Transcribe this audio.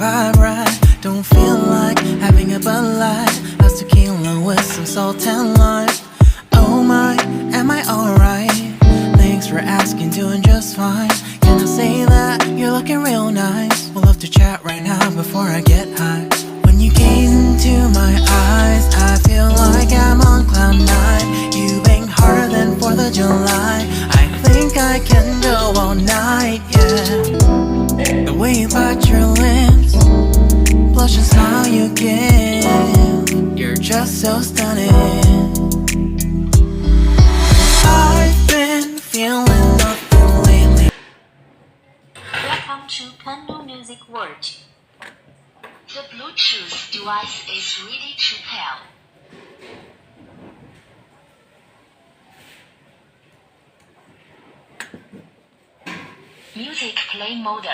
vibe right. Don't feel like having a Bud Light. That's tequila with some salt and lime. Oh my, am I alright? Thanks for asking, doing just fine. Can I say that you're looking real nice? We'll love to chat right now before I get high. When you gaze into my eyes, I feel like I'm on cloud nine. You bang harder than 4th of July. I think I can go all night, yeah. The way you bite your lips, blush and smile you give, you're just so stunning. I've been feeling nothing lately. Welcome to Kando Music World. The Bluetooth device is ready to pair. Music play mode.